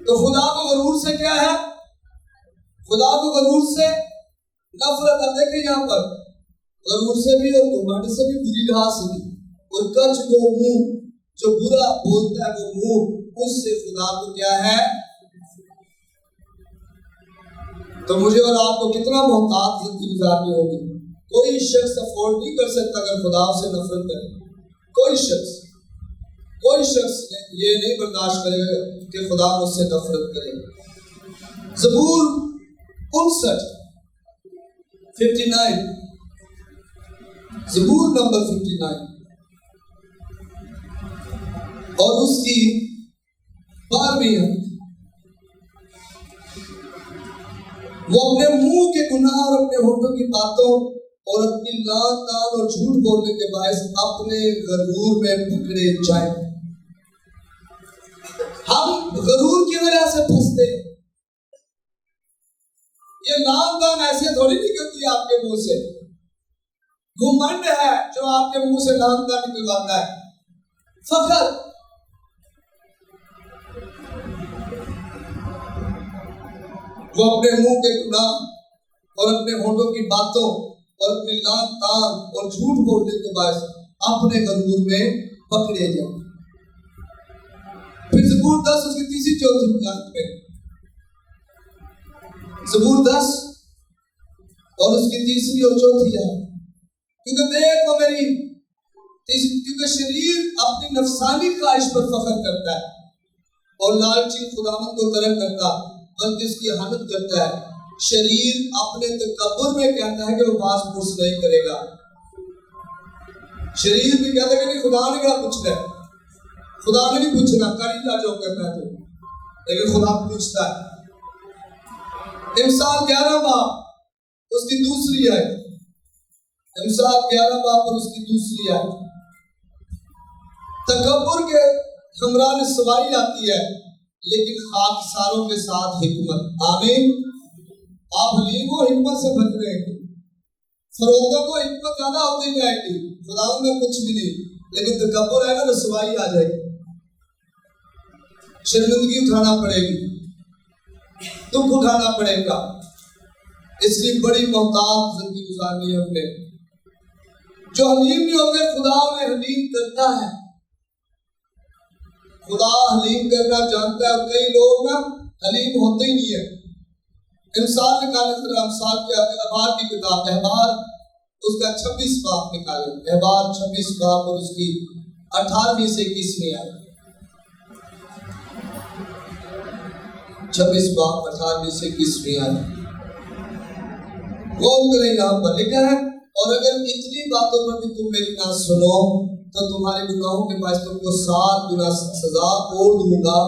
تو خدا کو غرور سے کیا ہے؟ خدا کو غرور سے نفرت ہے۔ دیکھیں یہاں پر غرور سے بھی اور گھمنڈ سے بھی، بری راہ سے بھی، اور کج کو منہ، جو برا بولتا ہے وہ منہ، اس سے خدا کو کیا ہے؟ تو مجھے اور آپ کو کتنا محتاط زندگی گزارنی ہوگی۔ کوئی شخص افورڈ نہیں کر سکتا اگر خدا سے نفرت کرے، کوئی شخص یہ نہیں برداشت کرے گا کہ خدا مجھ سے نفرت کرے۔ زبور 59 زبور نمبر 59 اور اس کی 12ویں آیت، وہ اپنے منہ کے گناہ اور اپنے ہونٹوں کی باتوں اور اپنی لان تان اور جھوٹ بولنے کے باعث اپنے غرور میں پکڑے جائیں۔ ہم غرور کی وجہ سے پھنستے ہیں۔ یہ لان تان ایسے تھوڑی نکلتی ہے آپ کے منہ سے، گھمنڈ ہے جو آپ کے منہ سے لان تان نکلواتا ہے۔ فخر، وہ اپنے منہ کے گناہ اور اپنے ہونٹوں کی باتوں اور اپنے لان تان اور جھوٹ بولنے کے باعث اپنے غرور میں پکڑے جائیں۔ پھر زبور 10 اس کی 3-4 آیت میں، زبور 10 اور اس کی 3 اور 4 آیت، کیونکہ دیکھو میری، کیونکہ شریر اپنی نفسانی خواہش پر فخر کرتا ہے اور لالچی خداوند کو ترک کرتا بلکہ اس کی حالت کرتا ہے۔ شریر اپنے تکبر میں کہتا ہے کہ وہ باز پرس نہیں کرے گا۔ شریر بھی کہتا ہے کہ نہیں خدا نے کیا پوچھنا ہے، خدا نے نہیں پوچھنا، کر ہی لا جو کرنا ہے تو، لیکن خدا پوچھتا ہے۔ امثال 11 باب اس کی 2 آیت، امثال 11 باب اور اس کی 2 آیت، تکبر کے ہمراہ رسوائی آتی ہے لیکن خاکساروں کے ساتھ حکمت۔ آمین۔ آپ حلیم و حکمت سے بچ رہے ہیں، فروغوں کو حکمت زیادہ ہوتی جائے گی، خداوند میں کچھ بھی نہیں، لیکن تکبر ہے نا، رسوائی آ جائے گی، شرمندگی اٹھانا پڑے گی، دکھ اٹھانا پڑے گا۔ اس لیے بڑی محتاط زندگی گزارنی ہے ہمیں۔ جو حلیم نہیں ہوتے خدا انہیں حلیم کرتا ہے، خدا حلیم کرنا جانتا ہے، اور کئی لوگ نا حلیم ہوتے ہی نہیں ہے۔ امثال نکالنے سے امثال کے احبار کی کتاب، احبار اس کا 26 باب نکالیں، احبار 26 باب اور اس کی 18ویں سے 21ویں آیت۔ 26 باب 18ویں سے 21ویں آیت غور کریں، یہاں پر لکھا ہے، اور اگر اتنی باتوں پر بھی تم میری نہ سنو تو تمہارے گناہوں کے باعث تم کو 7 گنا سزا اور دوں گا،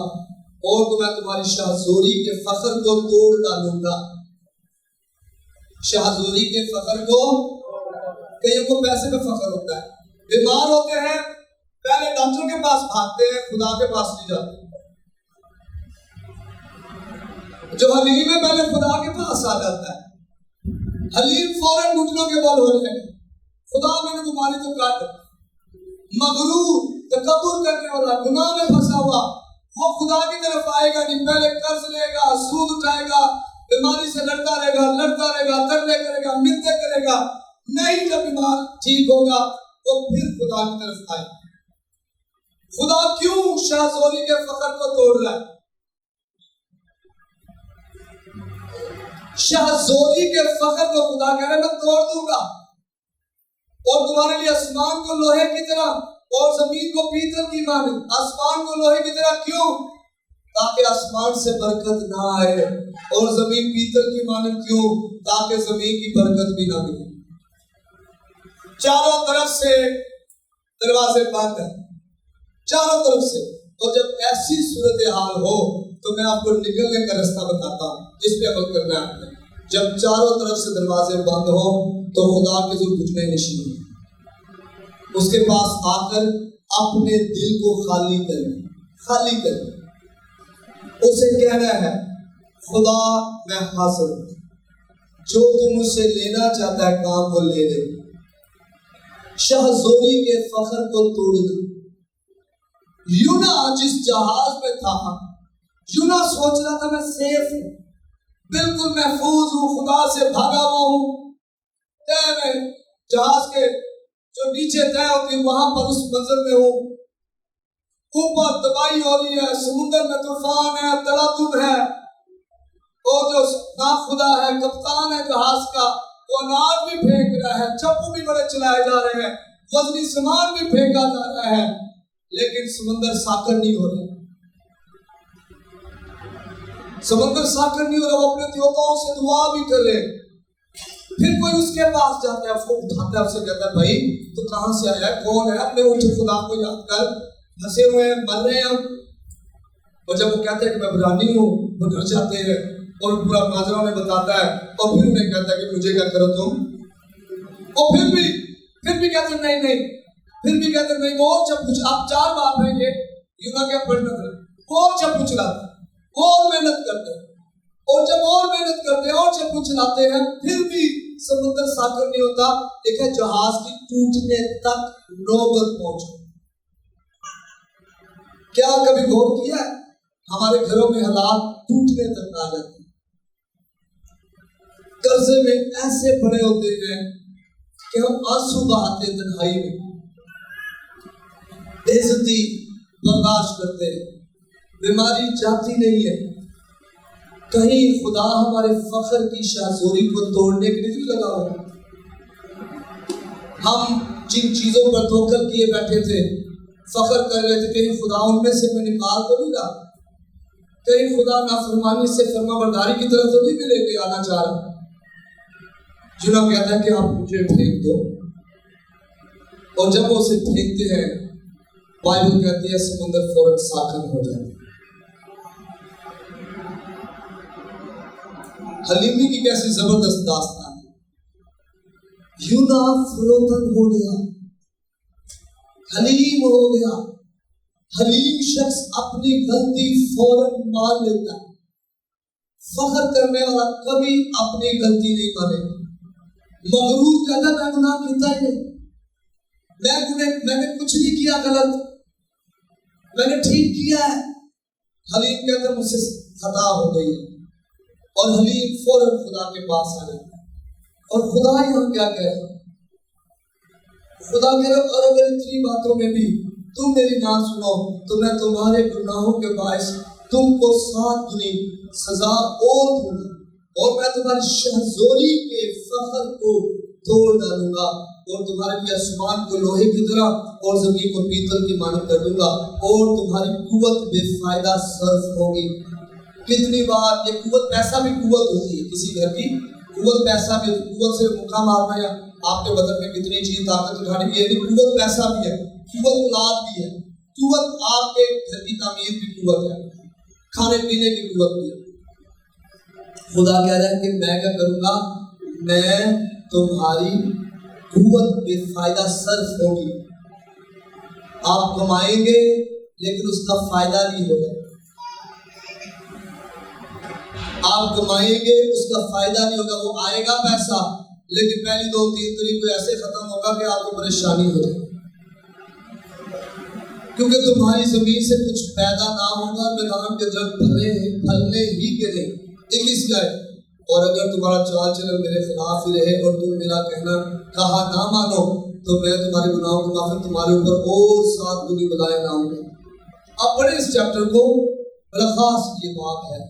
اور تو میں تمہاری شاہزوری کے فخر کو توڑ ڈالوں گا۔ شاہزوری کے فخر کو، کئیوں کو پیسے پہ فخر ہوتا ہے، بیمار ہوتے ہیں پہلے ڈاکٹر کے پاس بھاگتے ہیں، خدا کے پاس نہیں جاتے۔ جو حلیم ہے پہلے خدا کے پاس آ جاتا ہے، حلیم فوراً گھٹنوں کے بل ہو جائے، خدا میں نے تمہاری تو کاٹ۔ مغرور تکبر کرنے والا گناہ میں پھنسا ہوا وہ خدا کی طرف آئے گا نہیں، پہلے قرض لے گا، سود اٹھائے گا، بیماری سے لڑتا رہے گا، ترلے کرے گا، منتیں کرے گا، نہیں جب بیمار ٹھیک ہوگا تو پھر خدا کی طرف آئے۔ خدا کیوں شاہزوری کے فخر کو توڑ رہا ہے؟ شاہزوری کے فخر کو خدا کہہ رہا ہے میں توڑ دوں گا، اور تمہارے لیے آسمان کو لوہے کی طرح اور زمین کو پیتل کی مانند۔ آسمان کو لوہے کی طرح کیوں؟ تاکہ آسمان سے برکت نہ آئے، اور زمین پیتل کی مانند کیوں؟ تاکہ زمین کی برکت بھی نہ ملے۔ چاروں طرف سے دروازے بند ہیں، چاروں طرف سے، اور جب ایسی صورتحال ہو تو میں آپ کو نکلنے کا راستہ بتاتا ہوں، جس پہ عمل کرنا ہے آپ نے۔ جب چاروں طرف سے دروازے بند ہو تو خدا کے ذکر کچھ نہیں نشین ہے، اس کے پاس آ کر اپنے دل کو خالی کریں، اسے کہنا ہے خدا میں حاضر ہوں، جو تم مجھ سے لینا چاہتا ہے کام کو لے لے۔ شاہزوری کے فخر کو توڑنا۔ یونا جس جہاز میں تھا، یونا سوچ رہا تھا میں سیف ہوں، بالکل محفوظ ہوں، خدا سے بھاگا ہوا ہوں، میں جہاز کے جو نیچے طے ہوتی ہے وہاں پر اس منظر میں ہوں، اوپر تباہی ہو رہی ہے، سمندر میں طوفان ہے، تڑاتم ہے، اور جو نا خدا ہے کپتان ہے جہاز کا، وہ انار بھی پھینک رہا ہے، چپو بھی بڑے چلائے جا رہے ہیں، وزنی سامان بھی پھینکا جا رہا ہے، لیکن سمندر ساکر نہیں ہو رہا۔ سمندر ساکر نہیں ہو رہا، وہ اپنے دیوتاؤں سے دعا بھی کر رہے۔ پھر کوئی اس کے پاس جاتا ہے، وہ اٹھاتا ہے، اسے کہتا ہے بھائی تو کہاں سے آیا ہے، کون ہے؟ اپنے اٹھ خدا کو یاد کر، پھنسے ہوئے ہیں، مر رہے ہیں ہم۔ اور جب وہ کہتے ہیں کہ میں عبرانی ہوں، وہ ڈر جاتے ہیں اور پورا ماجرا انہیں بتاتا ہے، اور پھر انہیں کہتا ہے کہ مجھے کیا کرو تم، اور پھر بھی کہتے ہیں نہیں، پھر بھی کہتے ہیں نہیں، وہ جب کچھ آپ 4 بات ہیں یہ یونا کیا پڑھنا تھا، وہ جب کچھ لاتا ہے اور محنت کرتے ہیں، اور جب اور محنت کرتے ہیں اور جب کچھ لاتے ہیں پھر بھی سمندر ساکر نہیں ہوتا۔ دیکھیں جہاز کی ٹوٹنے تک نوبت پہنچ۔ کیا کبھی غور کیا ہے ہمارے گھروں میں حالات ٹوٹنے تک آ جاتے ہیں، قرضے میں ایسے بڑے ہوتے ہیں کہ ہم آنسو بہاتے تنہائی میں، بےعزتی برداشت کرتے ہیں، بیماری جاتی نہیں ہے، کہیں خدا ہمارے فخر کی شاہزوری کو توڑنے کے لیے لگا ہو۔ ہم جن چیزوں پر توکل کیے بیٹھے تھے، فخر کر رہے تھے، کہیں خدا ان میں سے میں نکال تو نہیں رہا، کہیں خدا نافرمانی سے فرما برداری کی طرف تو نہیں لے کے آنا چاہ رہا۔ جنہوں کہتا ہے کہ آپ مجھے پھینک دو، اور جب وہ اسے پھینکتے ہیں بائبل کہتی ہے سمندر فوراً ساکن ہو جاتا ہے۔ حلیمی کی کیسی زبردست داستان ہے۔ یونا فروتن ہو گیا، حلیم ہو گیا۔ حلیم شخص اپنی غلطی فوراً مان لیتا ہے، فخر کرنے والا کبھی اپنی غلطی نہیں مانے۔ مغرور کہتا ہے میں گناہ کیتا ہی نہیں، میں نے کچھ نہیں کیا غلط، میں نے ٹھیک کیا ہے۔ حلیم کہتا ہے مجھ سے خطا ہو گئی ہے، اور حلیم فوراً خدا کے پاس آ جاتا ہے۔ اور خدا یہاں کیا کہہ رہا ہے؟ خدا کہہ رہا ہے اور اگر اتنی باتوں میں بھی تم میری نہ سنو تو میں تمہارے گناہوں کے باعث تم کو 7 گنی سزا اور دوں گا، اور میں تمہاری شاہزوری کے فخر کو توڑ ڈالوں گا اور تمہارے لیے آسمان کو لوہے کی طرح اور زمین کو پیتل کی مانند کر دوں گا اور تمہاری قوت بے فائدہ صرف ہوگی. کتنی بار یہ قوت، پیسہ بھی قوت ہوتی ہے، کسی گھر کی قوت پیسہ بھی، قوت سے مکہ مارنا یا آپ کے بدن میں کتنی چیز طاقت اٹھانے کی، یہ قوت پیسہ بھی ہے، قوت اولاد بھی ہے، قوت آپ کے گھر کی تعمیر بھی قوت ہے، کھانے پینے کی قوت بھی ہے. خدا کہہ رہا ہے کہ میں کیا کروں گا، میں تمہاری قوت بے فائدہ صرف ہوگی. آپ کمائیں گے لیکن اس کا فائدہ نہیں ہوگا. آپ کمائیں گے اس کا فائدہ نہیں ہوگا. وہ آئے گا پیسہ لیکن پہلی 2-3 طریقے ایسے ختم ہوگا کہ آپ کو پریشانی ہو جائے، کیونکہ تمہاری زمین سے کچھ پیدا نہ ہوگا. میدان کے درخت پھلنے ہی کے نہیں. 21 جائے اور اگر تمہارا چال چلن میرے خلاف ہی رہے اور تم میرا کہا نہ مانو تو میں تمہارے گناہوں کو معاف تمہارے اوپر اور 7 گنی بلائے لاؤں گا. اب پڑھیں اس چیپٹر کو، بلخاص یہ بات ہے.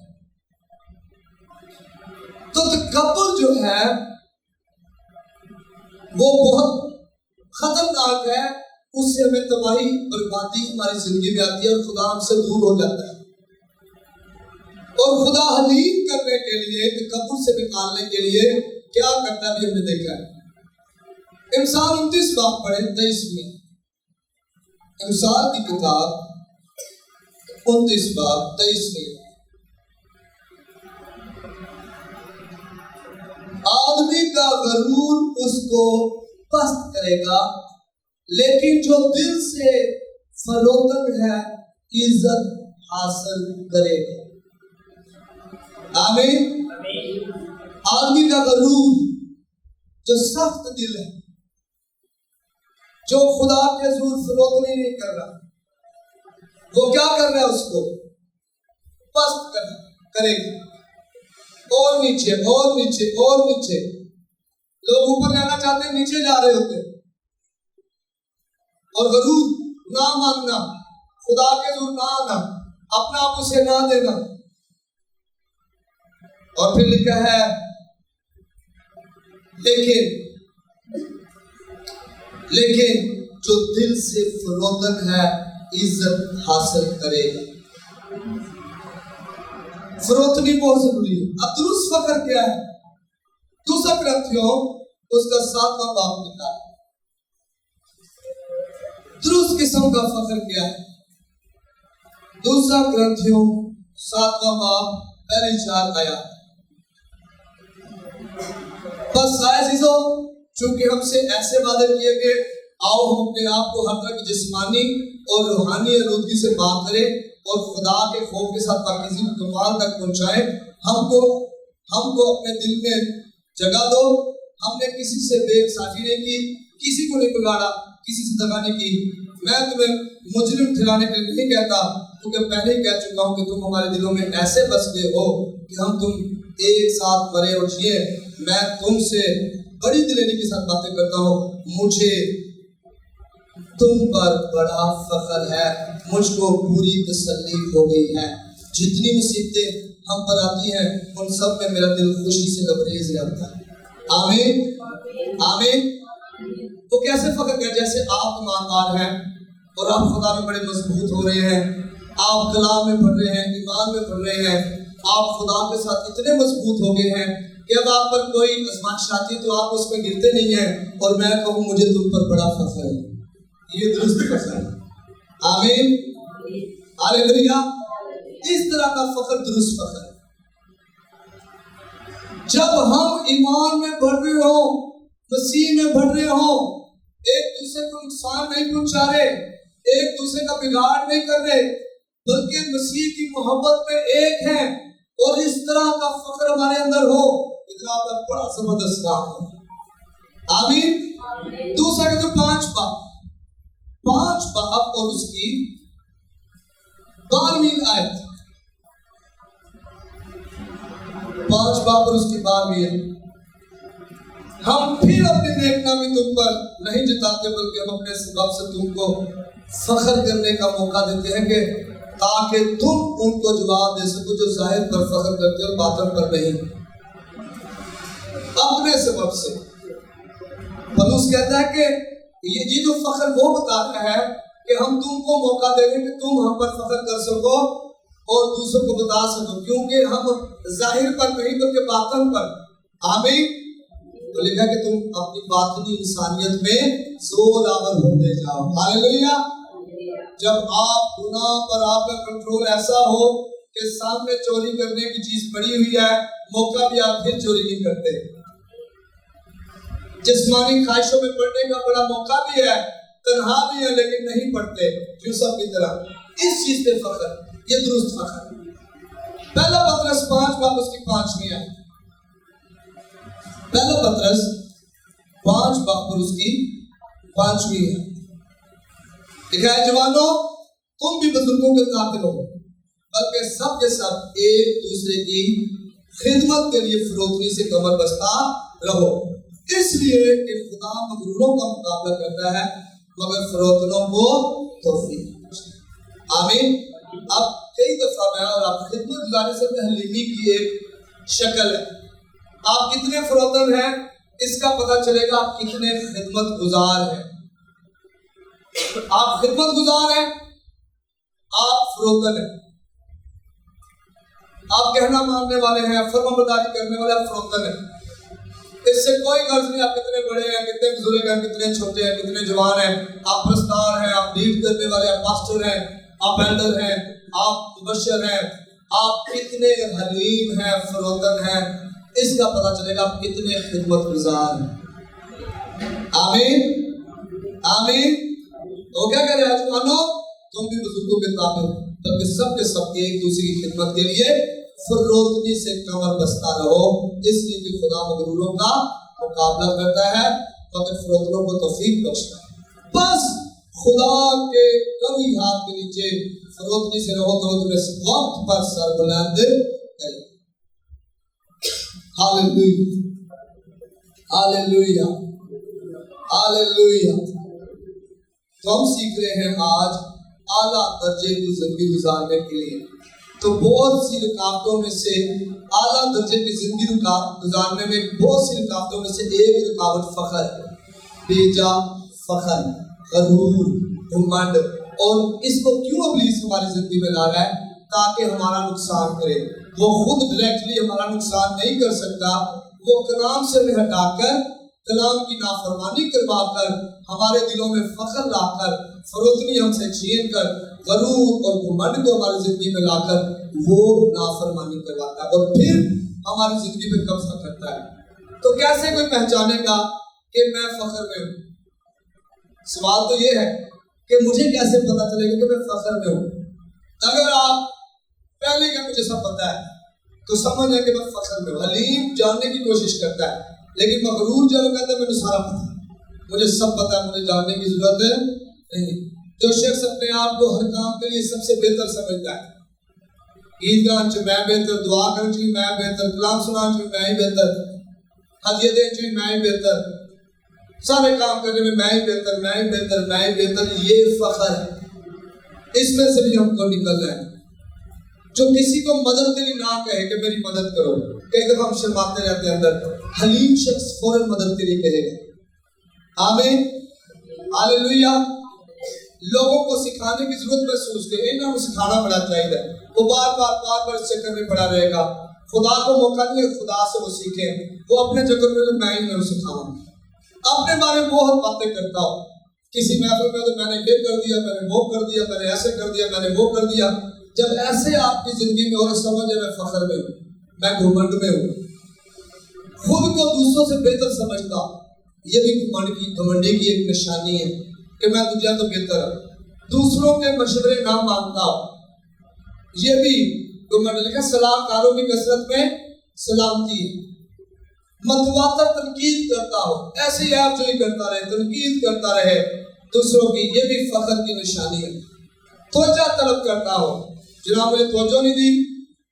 تو تکبر جو ہے وہ بہت خطرناک ہے. اس سے ہمیں تباہی بربادی ہماری زندگی میں آتی ہے اور خدا ہم سے دور ہو جاتا ہے. اور خدا حلیم کرنے کے لیے، تکبر سے نکالنے کے لیے کیا کرتا ہے بھی ہم نے دیکھا ہے. امثال 29 باب پڑھیں 23 میں. امثال کی کتاب 29 باب 23 میں. آدمی کا غرور اس کو پست کرے گا لیکن جو دل سے فروتن ہے عزت حاصل کرے گا. آمین. آدمی کا غرور، جو سخت دل ہے، جو خدا کے حضور فروتنی نہیں کر رہا، وہ کیا کر رہا ہے؟ اس کو پست کرے گا. اور نیچے اور نیچے اور نیچے. لوگ اوپر جانا چاہتے ہیں، نیچے جا رہے ہوتے ہیں. اور غرور، نہ ماننا، خدا کے حضور نہ آنا، اپنا آپ اسے نہ دینا. اور پھر لکھا ہے لیکن جو دل سے فروتن ہے عزت حاصل کرے گا. فروتنی بہت ضروری ہے. اب درست فخر کیا ہے؟ دوسرا کرنتھیوں اس کا 7واں باب لکھا ہے. درست قسم کا فخر کیا ہے؟ دوسرا کرنتھیوں 7واں باب پہلی 4 آیات. بس عزیزو، چونکہ ہم سے ایسے وعدے کیے گئے، آؤ ہم اپنے آپ کو ہر طرح کی جسمانی اور روحانی آلودگی سے پاک کریں اور خدا کے خوف کے ساتھ پاکیزگی کو کمال تک پہنچائیں. ہم کو اپنے دل میں جگہ دو. ہم نے کسی سے بے انصافی نہیں کی، کسی کو نہیں بگاڑا، کسی سے دغا نہیں کی. میں تمہیں مجرم ٹھہرانے کے لیے نہیں کہتا، کیونکہ پہلے ہی کہہ چکا ہوں کہ تم ہمارے دلوں میں ایسے بس گئے ہو کہ ہم تم ایک ساتھ مرے اور جیے. میں تم سے بڑی دلیر کے ساتھ باتیں کرتا ہوں. مجھے تم پر بڑا فخر ہے، مجھ کو پوری تسلی ہو گئی ہے. جتنی مصیبتیں ہم پر آتی ہیں ان سب میں میرا دل خوشی سے لبریز رہتا ہے. آمین آمین. وہ کیسے فخر کیا؟ جیسے آپ ایماندار ہیں اور آپ خدا میں بڑے مضبوط ہو رہے ہیں، آپ کلام میں پڑھ رہے ہیں، ایمان میں پڑھ رہے ہیں، آپ خدا کے ساتھ اتنے مضبوط ہو گئے ہیں کہ اب آپ پر کوئی آزمائش آتی ہے تو آپ اس میں گرتے نہیں ہیں. اور میں کہوں مجھے تم پر بڑا فخر ہے. یہ درست فخر ہے. آمین ہاللیلویا. اس طرح کا فخر درست فخر ہے. جب ہم ایمان میں بڑھ رہے ہوں، مسیح میں بڑھ رہے ہوں، ایک دوسرے کو نقصان نہیں پہنچا رہے، ایک دوسرے کا بگاڑ نہیں کر رہے، بلکہ مسیح کی محبت میں ایک ہیں، اور اس طرح کا فخر ہمارے اندر ہو، اتنا بڑا زبردست کام ہے. آمین. دوسرا کہ جو 5 باب اور اس کی 12ویں آیت، 5 باب اور اس کی 12ویں آیت. ہم پھر اپنے نیک نامی تم پر نہیں جتاتے، بلکہ ہم اپنے سبب سے تم کو فخر کرنے کا موقع دیتے ہیں کہ تاکہ تم ان کو جواب دے سکو جو ظاہر پر فخر کرتے ہو، باطن پر نہیں. اپنے سبب سے پولس کہتا ہے کہ یہ جو فخر وہ بتاتا ہے کہ ہم تم کو موقع دے دیں کہ تم ہم پر فخر کر سکو اور دوسروں کو بتا سکو، کیونکہ ہم ظاہر پر نہیں بلکہ باطن پر، آمین، تو لکھا کہ تم اپنی باطنی انسانیت میں زور آور ہوتے جاؤ، ہاللیلویہ۔ جب آپ گناہ پر آپ کا کنٹرول ایسا ہو کہ سامنے چوری کرنے کی چیز پڑی ہوئی ہے، موقع بھی آپ پھر چوری نہیں کرتے، جسمانی خواہشوں میں پڑنے کا بڑا موقع بھی ہے، تنہا بھی ہے لیکن نہیں پڑتے یوسف کی طرح، اس چیز پہ فخر، یہ درست فخر۔ پہلا پطرس 5 باب اس کی 5ویں ہے، پہلا پطرس 5 باب پر اس کی 5ویں ہے، لکھا ہے جوانوں تم بھی بزرگوں کے قابل ہو، بلکہ سب کے سب ایک دوسرے کی خدمت کے لیے فروتنی سے کمر بستہ رہو، اس لیے کہ خدا مغروروں کا مقابلہ کرتا ہے مگر فروتنوں کو توفیق۔ آمین۔ اب کئی دفعہ میں اور آپ خدمت گزاری سے حلیمی کی ایک شکل ہے، آپ کتنے فروتن ہیں اس کا پتہ چلے گا آپ کتنے خدمت گزار ہیں۔ آپ خدمت گزار ہیں، آپ فروتن ہیں، آپ کہنا ماننے والے ہیں، فرمانبرداری کرنے والے، آپ فروتن ہیں۔ اس سے کوئی غرض نہیں آپ کتنے بڑے ہیں، کتنے بزرگ ہیں، کتنے چھوٹے ہیں، کتنے جوان ہیں، آپ پرستار ہیں، آپ لیڈ کرنے والے، آپ پاسٹر ہیں، آپ ایلڈر ہیں، آپ مبشر ہیں، آپ کتنے حلیم ہیں، فروتن ہیں، اس کا پتہ چلے گا آپ کتنے خدمت گزار ہیں۔ آمین آمین۔ تو کیا کہہ رہے ہیں جوانوں، تم بھی بزرگوں کے تابع بلکہ سب کے سب ایک دوسرے کی خدمت کے لیے فروتنی سے کمر بستہ رہو، اس لیے کہ خدا مغروروں کا مقابلہ کرتا ہے مگر فروتنوں کو توفیق بخشتا ہے۔ بس خدا کے قوی ہاتھ کے نیچے فروتنی سے رہو تو تمہیں وقت پر سر بلند کرے۔ ہاللیلویہ ہاللیلویہ ہاللیلویہ۔ تو ہم سیکھ رہے ہیں آج اعلیٰ درجے کی زندگی گزارنے کے لیے، تو بہت سی رکاوٹوں میں سے اعلیٰ درجے کی زندگی گزارنے میں بہت سی رکاوٹوں میں سے ایک رکاوٹ فخر ہے، بیجا فخر، غرور، گھمنڈ، اور اس کو کیوں ابلیس ہماری زندگی میں لا رہا ہے؟ تاکہ ہمارا نقصان کرے۔ وہ خود ڈائریکٹلی ہمارا نقصان نہیں کر سکتا، وہ کلام سے ہمیں ہٹا کر، کلام کی نافرمانی کروا کر، ہمارے دلوں میں فخر لا کر، فروتنی ہم سے چھین کر، غرور اور گھمنڈ کو ہماری زندگی میں لا کر وہ نافرمانی کرواتا ہے اور پھر ہماری زندگی پہ قبضہ کرتا ہے۔ تو کیسے کوئی پہچانے گا کہ میں فخر میں ہوں؟ سوال تو یہ ہے کہ مجھے کیسے پتا چلے گا کہ میں فخر میں ہوں؟ اگر آپ پہلے کہ مجھے سب پتا ہے تو سمجھ لیں کہ میں فخر میں ہوں۔ حلیم جاننے کی کوشش کرتا ہے لیکن مغرور جب کہتا ہے مجھے سارا پتا ہے، مجھے سب پتا ہے، مجھے جاننے کی ضرورت ہے نہیں۔ جو شخص اپنے آپ کو ہر کام کے لیے سب سے بہتر سمجھتا ہے، عیدگاہ چ میں بہتر، دعا کرنے چ میں بہتر، کلام سنانے چ میں ہی بہتر، ہدیے دینے چ میں ہی بہتر، سارے کام کرنے میں میں ہی بہتر، میں ہی بہتر، میں ہی بہتر، یہ فخر ہے۔ اس میں سے بھی ہم کو نکلنا ہے۔ جو کسی کو مدد کے لیے نہ کہے کہ میری مدد کرو، کئی دفعہ ہم شرماتے رہتے ہیں اندر، حلیم شخص فوراً مدد کے لیے کہے گا۔ آمین ہاللیلویہ۔ لوگوں کو سکھانے کی ضرورت محسوس کرے، انہوں کو سکھانا بڑا چاہیے، وہ بار بار اس چکر میں پڑا رہے گا۔ خدا کو موقع نہیں ہے خدا سے وہ سیکھیں، وہ اپنے چکر میں تو میں ہی انہیں سکھاؤں، اپنے بارے میں بہت باتیں کرتا ہوں، کسی محفل میں تو میں نے یہ کر دیا، میں نے وہ کر دیا، میں نے ایسے کر دیا، میں نے وہ کر دیا۔ جب ایسے آپ کی زندگی میں اور سمجھے میں فخر میں ہوں، میں گھمنڈ میں ہوں، خود کو دوسروں سے بہتر سمجھتا، یہ بھی گھمنڈی کی ایک نشانی ہے کہ میں تجھے تو بہتر ہوں، دوسروں کے مشورے نہ مانتا ہوں، یہ بھی گھمنڈ۔ لکھا صلاح کاروں کی کثرت میں سلامتی ہے، متواتر تنقید کرتا ہو، ایسے ہی آپ جو ہی کرتا رہے، تنقید کرتا رہے دوسروں کی، یہ بھی فخر کی نشانی ہے۔ توجہ طلب کرتا ہو، جناب مجھے توجہ نہیں دی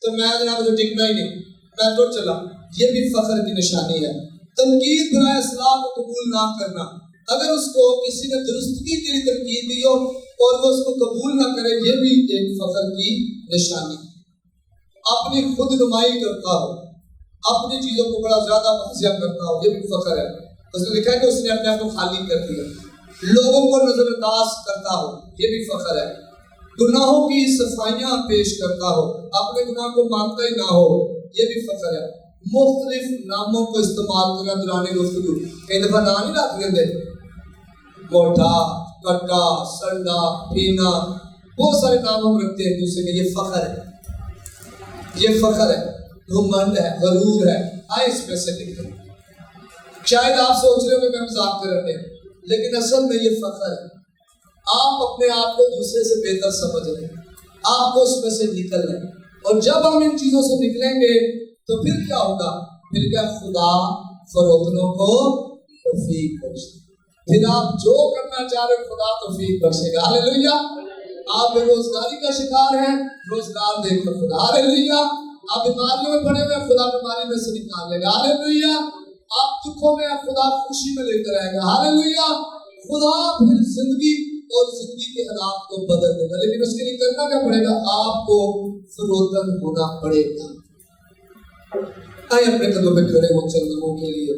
تو میں جناب مجھے ٹکنا ہی نہیں، میں تو چلا، یہ بھی فخر کی نشانی ہے۔ تنقید برائے اصلاح کو قبول نہ کرنا، اگر اس کو کسی نے درستگی کے لیے تنقید دی ہو اور وہ اس کو قبول نہ کرے، یہ بھی ایک فخر کی نشانی۔ اپنی خود نمائی کرتا ہو، اپنی چیزوں کو بڑا زیادہ واضح کرتا ہو، یہ بھی فخر ہے۔ اس نے لکھا ہے کہ اس نے اپنے آپ کو خالی کر دیا، لوگوں کو نظر انداز کرتا ہو، یہ بھی فخر ہے، گناہوں کی صفائیاں پیش کرتا ہو، اپنے گناہ کو مانتا ہی نہ ہو، یہ بھی فخر ہے، مختلف ناموں کو استعمال کرنا دوران گفتگو، کئی دفعہ نام نہیں رکھ دیتے، موٹا، کٹا، سنڈا، پینا، بہت سارے نام ہم رکھتے ہیں دوسرے کے، یہ فخر ہے، یہ فخر ہے، گھمنڈ ہے، غرور ہے، آئے اس میں سے نکلیں۔ شاید آپ سوچ رہے ہو کہ میں مذاق کر رہے ہیں، لیکن اصل میں یہ فخر ہے، آپ اپنے آپ کو دوسرے سے بہتر سمجھ رہے ہیں، آپ کو اس میں سے نکل رہے ہیں، اور جب ہم ان چیزوں سے نکلیں گے تو پھر کیا ہوگا؟ پھر کیا خدا فروتنوں کو توفیق بخشے، پھر آپ جو کرنا چاہ رہے خدا توفیق بخشے گا، ہاللیلویہ۔ آپ بے روزگاری کا شکار ہیں، روزگار دے کر خدا، ہاللیلویہ۔ آپ بیماریوں میں پڑے ہوئے، خدا بیماری میں سے نکال لے گا، ہاللیلویہ۔ آپ دکھوں میں، خدا خوشی میں لے کر آئے گا، ہاللیلویہ۔ خدا پھر زندگی اور زندگی کے حالات کو بدل دے گا، لیکن اس کے لیے کرنا کیا پڑے گا؟ آپ کو فروتن ہونا پڑے گا۔ آئے اپنے قدموں پہ کھڑے ہو چند لمحوں کے لیے۔